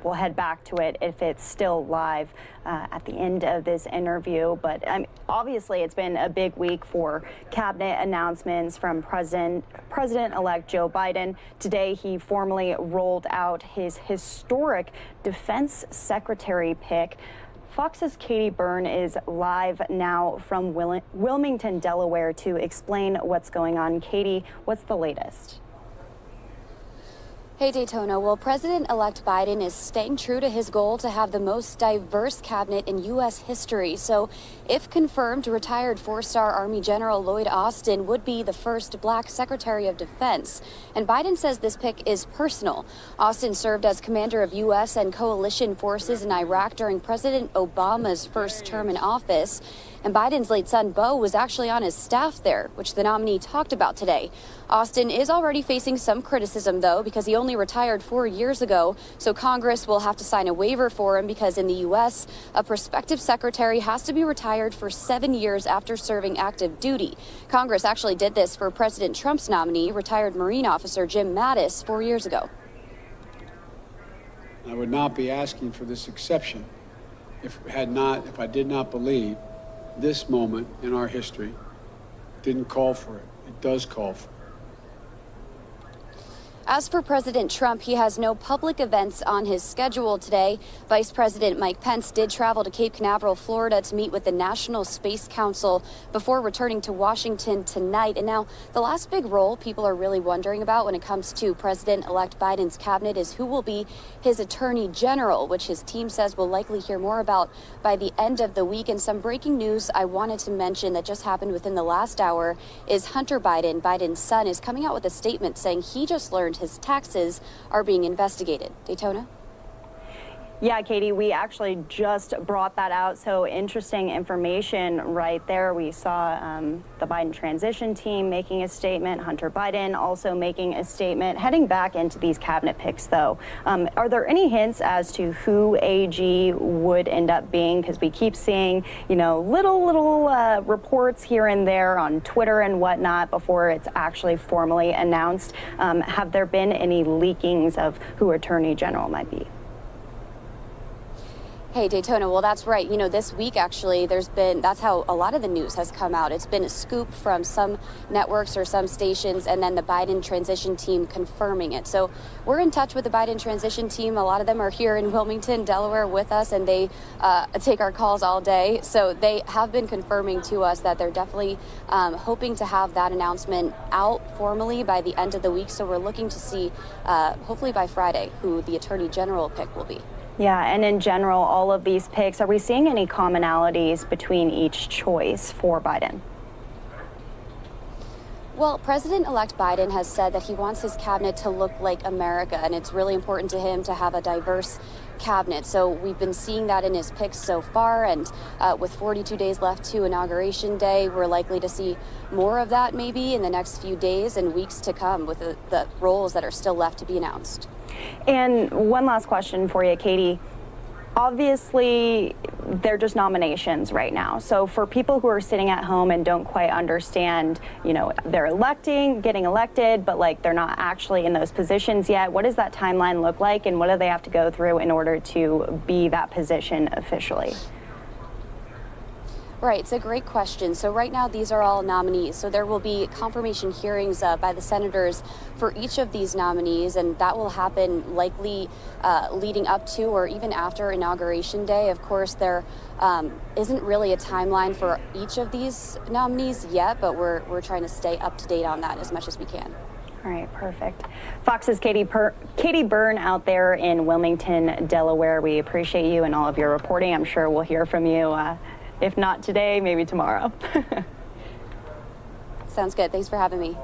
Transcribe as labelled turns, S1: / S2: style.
S1: we'll head back to it if it's still live at the end of this interview. But obviously, it's been a big week for cabinet announcements from President-elect Joe Biden. Today, he formally rolled out his historic defense secretary pick. Fox's Katie Byrne is live now from Wilmington, Delaware, to explain what's going on. Katie, what's the latest?
S2: Hey, Daytona. Well, President-elect Biden is staying true to his goal to have the most diverse cabinet in U.S. history. So, if confirmed, retired four-star Army General Lloyd Austin would be the first black Secretary of Defense. And Biden says this pick is personal. Austin served as commander of U.S. and coalition forces in Iraq during President Obama's first term in office. And Biden's late son, Beau, was actually on his staff there, which the nominee talked about today. Austin is already facing some criticism, though, because he only retired 4 years ago. So Congress will have to sign a waiver for him because in the U.S., a prospective secretary has to be retired for 7 years after serving active duty. Congress actually did this for President Trump's nominee, retired Marine officer Jim Mattis, 4 years ago.
S3: I would not be asking for this exception if I did not believe this moment in our history didn't call for it. It does call for it.
S2: As for President Trump, he has no public events on his schedule today. Vice President Mike Pence did travel to Cape Canaveral, Florida to meet with the National Space Council before returning to Washington tonight. And now the last big role people are really wondering about when it comes to President-elect Biden's cabinet is who will be his attorney general, which his team says we'll likely hear more about by the end of the week. And some breaking news I wanted to mention that just happened within the last hour is Hunter Biden, Biden's son, is coming out with a statement saying he just learned his taxes are being investigated. Daytona?
S1: Yeah, Katie, we actually just brought that out. So interesting information right there. We saw the Biden transition team making a statement, Hunter Biden also making a statement. Heading back into these cabinet picks, though, are there any hints as to who AG would end up being? Because we keep seeing, little reports here and there on Twitter and whatnot before it's actually formally announced. Have there been any leakings of who Attorney General might be?
S2: Hey, Daytona, well, that's right. This week, actually, that's how a lot of the news has come out. It's been a scoop from some networks or some stations, and then the Biden transition team confirming it. So we're in touch with the Biden transition team. A lot of them are here in Wilmington, Delaware with us, and they take our calls all day. So they have been confirming to us that they're definitely hoping to have that announcement out formally by the end of the week. So we're looking to see, hopefully by Friday, who the Attorney General pick will be.
S1: Yeah, and in general, all of these picks, are we seeing any commonalities between each choice for Biden?
S2: Well, President-elect Biden has said that he wants his cabinet to look like America, and it's really important to him to have a diverse cabinet. So we've been seeing that in his picks so far, and with 42 days left to Inauguration Day, we're likely to see more of that maybe in the next few days and weeks to come with the roles that are still left to be announced.
S1: And one last question for you, Katie. Obviously, they're just nominations right now. So for people who are sitting at home and don't quite understand, they're getting elected, but they're not actually in those positions yet. What does that timeline look like, and what do they have to go through in order to be that position officially?
S2: Right, it's a great question. So right now, these are all nominees. So there will be confirmation hearings by the senators for each of these nominees, and that will happen likely leading up to or even after Inauguration Day. Of course, there isn't really a timeline for each of these nominees yet, but we're trying to stay up to date on that as much as we can.
S1: All right, perfect. Fox's Katie Byrne out there in Wilmington, Delaware. We appreciate you and all of your reporting. I'm sure we'll hear from you. If not today, maybe tomorrow.
S2: Sounds good. Thanks for having me.